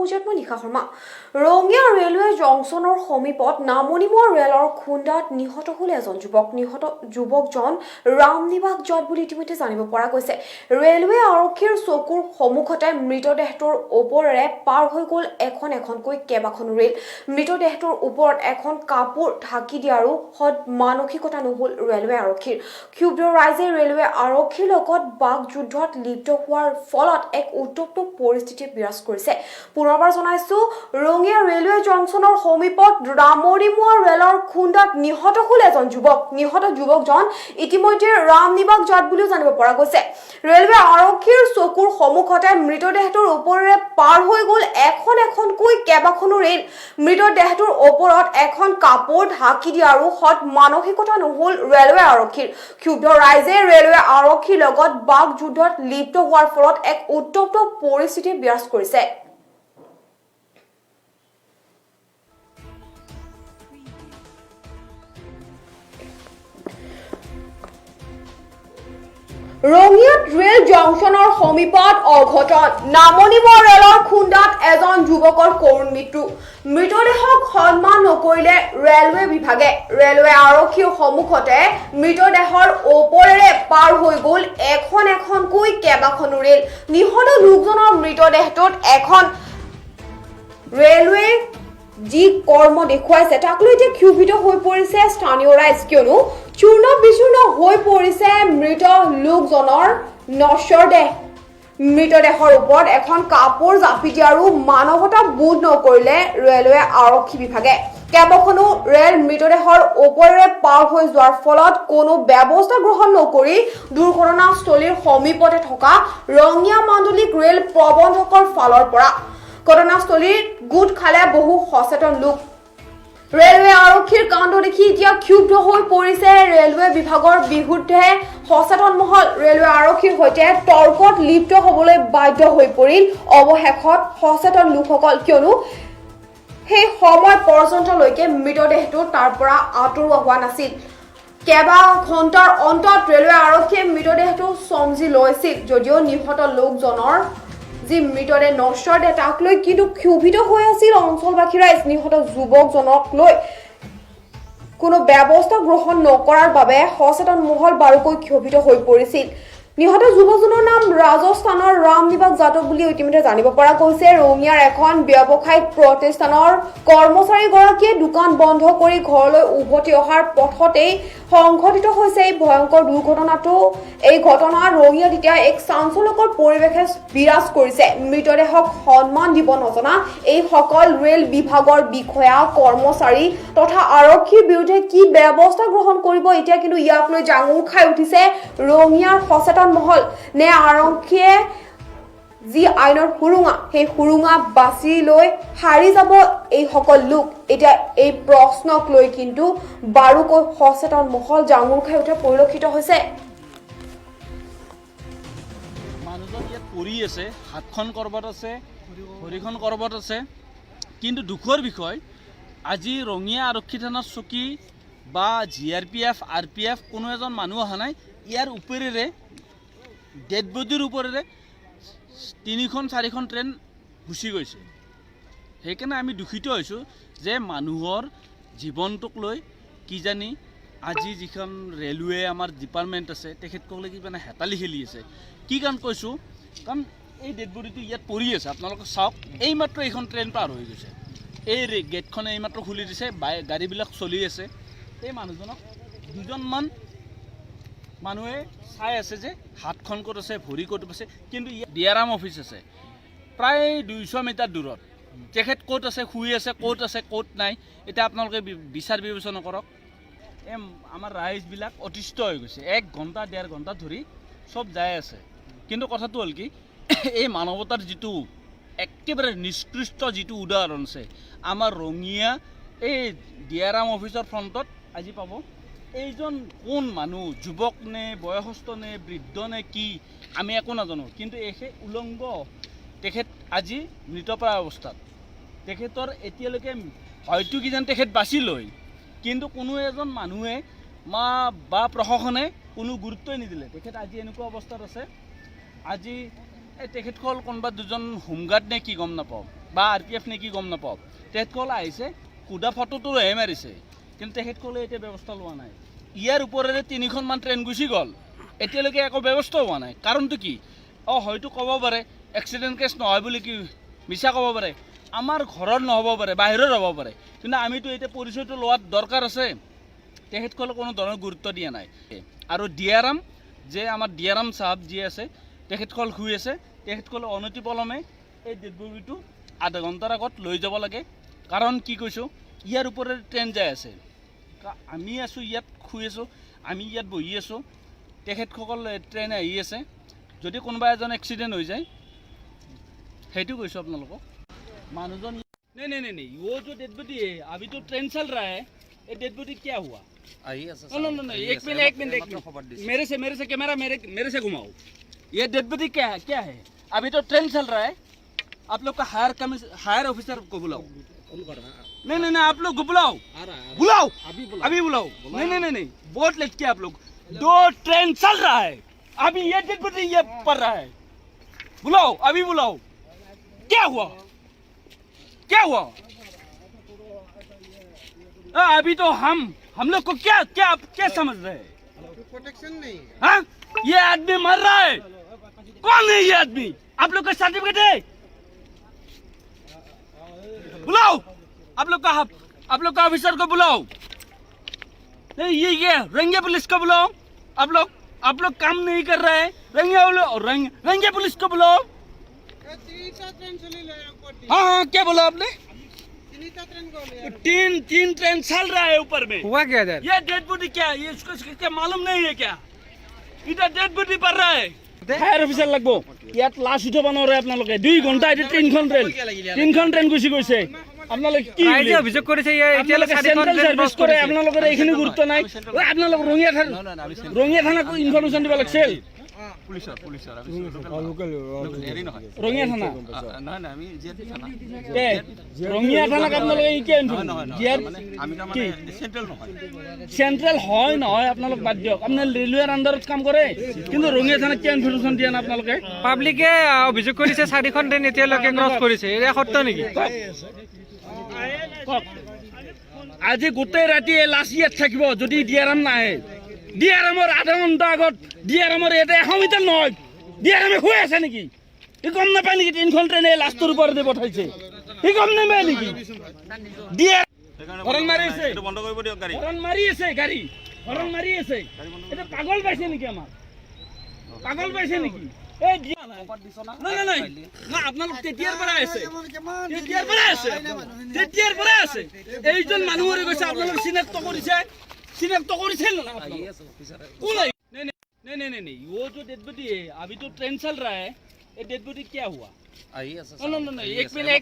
পুজত মই নিশা শৰ্মা ৰঙিয়া ৰেলৱে জংচনৰ সমীপত নামনিমুৱা ৰেলৰ খুন্দাত নিহত হ'ল এজন যুৱক যুৱকজন ৰামনিবাস জট বুলি ইতিমধ্যে জানিব পৰা গৈছে ৰেলৱে আৰক্ষীৰ চকুৰ সন্মুখতে মৃতদেহটোৰ ওপৰেৰে পাৰ হৈ গ'ল এখনকৈ কেইবাখনো ৰেল মৃতদেহটোৰ ওপৰত এখন কাপোৰ ঢাকি দিয়াৰো সদ মানসিকতা নহ'ল ৰেলৱে আৰক্ষীৰ ক্ষুব্ধ ৰাইজে ৰেলৱে আৰক্ষীৰ লগত বাক যুদ্ধত লিপ্ত হোৱাৰ ফলত এক উত্তপ্ত পৰিস্থিতি বিৰাজ কৰিছে পুনৰবাৰ জনাইছো ৰঙিয়া ৰেলৱে জংচনৰ সমীপত ৰামনিমুৱা ৰেলৰ খুন্দাত নিহত হ'ল এজন যুৱকজন ইতিমধ্যে ৰামনিবাস জট বুলিও জানিব পৰা গৈছে ৰেলৱে আৰক্ষীৰ চকুৰ সন্মুখতে মৃতদেহটোৰ ওপৰেৰে পাৰ হৈ গ'ল এখনকৈ কেইবাখনো ৰেল মৃতদেহটোৰ ওপৰত এখন কাপোৰ ঢাকি দিয়াৰো সদ মানসিকতা নহ'ল ৰেলৱে আৰক্ষীৰ ক্ষুব্ধ ৰাইজে ৰেলৱে আৰক্ষীৰ লগত বাক যুদ্ধত লিপ্ত হোৱাৰ ফলত এক উত্তপ্ত পৰিস্থিতি বিৰাজ কৰিছে ৰঙিয়াত ৰেল জংচনৰ সমীপত অঘটন নামনিমুৱা ৰেলৰ খুন্দাত এজন যুৱকৰ কৰুণ মৃত্যু মৃতদেহক সন্মান নকৰিলে ৰেলৱে বিভাগে ৰেলৱে আৰক্ষীৰ সন্মুখতে মৃতদেহৰ ওপৰেৰে পাৰ হৈ গ'ল এখনকৈ কেইবাখনো ৰেল নিহত লোকজনৰ মৃতদেহটোত এখন ৰেলৱে যি কৰ্ম দেখুৱাইছে তাক লৈ এতিয়া ক্ষুভিত হৈ পৰিছে স্থানীয় ৰাইজ কিয়নো চূৰ্ণ বিচূৰ্ণ হৈ পৰিছে মৃত লোকজনৰ নশ্বৰ দেহ মৃতদেহৰ ওপৰত এখন কাপোৰ জাপি দিয়াৰো মানৱতা বোধ নকৰিলে ৰেলৱে আৰক্ষী বিভাগে কেইবাখনো ৰেল মৃতদেহৰ ওপৰেৰে পাৰ হৈ যোৱাৰ ফলত কোনো ব্যৱস্থা গ্ৰহণ নকৰি দুৰ্ঘটনাস্থলীৰ সমীপতে থকা ৰঙিয়া মাণ্ডলিক ৰেল প্ৰবন্ধকৰ ফালৰ পৰা ঘটনাস্থলীত গোট খালে বহু সচেতন লোক ৰেলৱে আৰক্ষীৰ কাণ্ড দেখি এতিয়া ক্ষুব্ধ হৈ পৰিছে ৰেলৱে বিভাগৰ বিৰুদ্ধে সচেতন মহল ৰেলৱে আৰক্ষীৰ সৈতে তৰ্কত লিপ্ত হ'বলৈ বাধ্য হৈ পৰিল অৱশেষত সচেতন লোকসকল কিয়নো সেই সময় পৰ্যন্তলৈকে মৃতদেহটো তাৰ পৰা আঁতৰোৱা হোৱা নাছিল কেইবা ঘণ্টাৰ অন্তত ৰেলৱে আৰক্ষীয়ে মৃতদেহটো চমজি লৈছিল যদিও নিহত লোকজনৰ যি মৃতদেহ নশ্বৰ দেহ তাক লৈ কিন্তু ক্ষুভিত হৈ আছিল অঞ্চলবাসী ৰাইজ নিহত যুৱকজনক লৈ কোনো ব্যৱস্থা গ্ৰহণ নকৰাৰ বাবে সচেতন মহল বাৰুকৈ ক্ষুভিত হৈ পৰিছিল নিহত যুৱকজনৰ নাম ৰাজস্থানৰ ৰামনিবাস যাদৱ বুলি ইতিমধ্যে জানিব পৰা গৈছে ৰঙিয়াৰ এখন ব্যৱসায়িক প্ৰতিষ্ঠানৰ কৰ্মচাৰীগৰাকীয়ে দোকান বন্ধ কৰি ঘৰলৈ উভতি অহাৰ পথতেই সংঘটিত হৈছে এই ভয়ংকৰ দুৰ্ঘটনাটো এই ঘটনা ৰঙিয়াত এতিয়া এক চাঞ্চল্যকৰ পৰিৱেশে বিৰাজ কৰিছে মৃতদেহক সন্মান দিব নজনা এই সকল ৰেল বিভাগৰ বিষয়া কৰ্মচাৰী তথা আৰক্ষীৰ বিৰুদ্ধে কি ব্যৱস্থা গ্ৰহণ কৰিব এতিয়া কিন্তু ইয়াক লৈ জাঙুৰ খাই উঠিছে ৰঙিয়াৰ সচেতন মহল নে আৰক্ষীয়ে যি আইনৰ সুৰুঙা সেই সুৰুঙা বাছি লৈ হাৰি যাব এই সকল লোক এতিয়া এই প্ৰশ্নক লৈ কিন্তু বাৰুকৈ সচেতন মহল জাঙুৰ খাই উঠা পৰিলক্ষিত হৈছে মানুহজন ইয়াত পৰি আছে হাতখন কৰবাত আছে ভৰিখন কৰবাত আছে কিন্তু দুখৰ বিষয় আজি ৰঙিয়া আৰক্ষী থানাৰ চকী বা GRPF RPF কোনো এজন মানুহ অহা নাই ইয়াৰ ওপৰেৰে ডেড বডিৰ ওপৰেৰে 3-4খন ট্ৰেইন গুচি গৈছে সেইকাৰণে আমি দুখিত হৈছোঁ যে মানুহৰ জীৱনটোক লৈ কিজানি আজি যিখন ৰেলৱে আমাৰ ডিপাৰ্টমেণ্ট আছে তেখেতসকলে কিবা হেতালি খেলি আছে কি কাৰণ কৈছোঁ কাৰণ এই ডেড বডিটো ইয়াত পৰি আছে আপোনালোকে চাওক এইমাত্ৰ এইখন ট্ৰেইন পাৰ হৈ গৈছে এই গেটখন এইমাত্ৰ খুলি দিছে গাড়ীবিলাক চলি আছে এই মানুহজনক দুজনমান মানুহে চাই আছে যে হাতখন ক'ত আছে ভৰি ক'ত আছে কিন্তু ডিআৰএম অফিচ আছে প্ৰায় 200 মিটাৰ দূৰত তেখেত ক'ত আছে শুই আছে ক'ত নাই এতিয়া আপোনালোকে বিচাৰ বিবেচনা কৰক আমাৰ ৰাইজবিলাক অতিষ্ঠ হৈ গৈছে 1 ঘণ্টা 1.5 ঘণ্টা ধৰি চব যাই আছে কিন্তু কথাটো হ'ল কি এই মানৱতাৰ যিটো একেবাৰে নিষ্কৃষ্ট যিটো উদাহৰণ আছে আমাৰ ৰঙিয়া এই ডিআৰএম অফিচৰ ফ্ৰণ্টত আজি পাব এইজন কোন মানুহ যুৱক নে বয়সস্থ নে বৃদ্ধ নে কি আমি একো নাজানো কিন্তু উলংগ তেখেত আজি মৃতপ্ৰায় অৱস্থাত তেখেতৰ এতিয়ালৈকে হয়তো কিজান তেখেত বাচি লয় কিন্তু কোনো এজন মানুহে বা প্ৰশাসনে কোনো গুৰুত্বই নিদিলে তেখেত আজি এনেকুৱা অৱস্থাত আছে আজি তেখেতসকল কোনোবা দুজন হোমগাৰ্ড নে কি গম নাপাওঁ বা RPF নে কি গম নাপাওঁ, তেখেতসকলে আহিছে সুধা ফটোটোহে মাৰিছে, কিন্তু তেখেতসকলে এতিয়া ব্যৱস্থা লোৱা নাই। ইয়াৰ ওপৰেৰে 3খনমান ট্ৰেইন গুচি গ'ল, এতিয়ালৈকে একো ব্যৱস্থা হোৱা নাই। কাৰণটো কি? হয়তো ক'ব পাৰে এক্সিডেণ্ট কেছ নহয় বুলি, কি মিছা ক'ব পাৰে, আমাৰ ঘৰত নহ'ব পাৰে, বাহিৰত হ'ব পাৰে, কিন্তু আমিতো এতিয়া পৰিচয়টো লোৱাত দৰকাৰ আছে। তেখেতসকলে কোনো ধৰণৰ গুৰুত্ব দিয়া নাই। আৰু ডিয়াৰাম যে আমাৰ ডিয়াৰাম চাহাব যি আছে, তেখেতসকল শুই আছে, তেখেতসকলে অনতিপলমে এই ডেড বডিটো আধা ঘণ্টাৰ আগত লৈ যাব লাগে। কাৰণ কি কৈছোঁ, ইয়াৰ ওপৰেৰে ট্ৰেইন যাই আছে, আমি আছোঁ ইয়াত শুই আছোঁ, আমি ইয়াত বহি আছোঁ, তেখেতসকল ট্ৰেইন আহি আছে, যদি কোনোবা এজন এক্সিডেণ্ট হৈ যায়, সেইটো কৈছোঁ আপোনালোকক। মানুহজন नहीं नहीं नहीं नहीं, वो जो डेड बॉडी है अभी तो ट्रेन चल रहा है, ये डेड बॉडी क्या हुआ? एक मिनट मेरे से कैमरा मेरे से घुमाओ। ये डेड बॉडी क्या है? अभी तो ट्रेन चल रहा है, आप लोग का हायर ऑफिसर को बुलाओ। नहीं नहीं नहीं, आप लोग को बुलाओ अभी बुलाओ। नहीं नहीं, बहुत लेट किया आप लोग, 2 ट्रेन चल रहा है, अभी ये डेड बॉडी ये पड़ रहा है, बुलाओ अभी बुलाओ। क्या हुआ? अभी तो हम लोग को क्या समझ रहे हैं? प्रोटेक्शन नहीं है। हाँ, ये आदमी मर रहा है, कौन है ये आदमी? आप लोग का सर्टिफिकेट है? बुलाओ, आप लोग का ऑफिसर को बुलाओ। नहीं, ये रंगे पुलिस को बुलाओ। आप लोग काम नहीं कर रहे हैं, रंगे पुलिस को बुलाओ। हाँ, क्या बोला आपने? तीन ट्रेन चल रहा है ऊपर में। हुआ क्या इधर? ये डेड बॉडी क्या है? ये इसको क्या मालूम नहीं है क्या? इधर डेड बॉडी पड़ रहा है। फायर ऑफिसर लगबो, ইয়াত লাশ উঠাব নোৱাৰে আপোনালোকে। 2 ঘণ্টা এতিয়া 3খন ট্ৰেইন গুচি গৈছে। আপোনালোকে কি ৰাইজে অভিযোগ কৰিছে এতিয়ালৈকে চেণ্ট্ৰেল চাৰ্ভিচ কৰে, আপোনালোকৰ এইখিনি গুৰুত্ব নাই। আপোনালোক ৰঙিয়া থানাক ইনফৰমেশ্যন দিব লাগিছিল। ৰঙিয়া থানা ৰঙিয়া থানাক আপোনালোকে চেণ্ট্ৰেল হয় নহয় আপোনালোক বাদ দিয়ক, আপোনাৰ ৰেলৱেৰ আণ্ডাৰত কাম কৰে, কিন্তু ৰঙিয়া থানাক কিয় ইনফৰমেশ্যন দিয়া নাই আপোনালোকে? পাব্লিকে অভিযোগ কৰিছে 4খন ট্ৰেইন এতিয়ালৈকে ক্ৰছ কৰিছে, এয়া সত্য নেকি? আজি গোটেই ৰাতি লাশ ইয়াত থাকিব যদি ডিয়াৰাম নাহে। ডিয়াৰামৰ আধা ঘণ্টা আগত ডিয়াৰামৰ ইয়াতে 100 মিটাৰ নহয়, ডিয়াৰামে শুই আছে নেকি? সি গম নাপায় নেকি 3খন ট্ৰেইনে লাষ্টৰ ওপৰতে পঠাইছে? সি গম নাপায় নেকি? হৰণ মাৰি আছে, হৰণ মাৰি আছে। এটা পাগল পাইছে নেকি? আমাৰ পাগল পাইছে নেকি? আপোনালোক তেতিয়াৰ পৰা আছে, এইজন মানুহ মৰি গৈছে, আপোনালোক চিনাক্ত কৰিছিল না? नहीं, वो जो डेड बॉडी है अभी तो ट्रेन चल रहा है, ये डेड बॉडी क्या हुआ? एक मिनट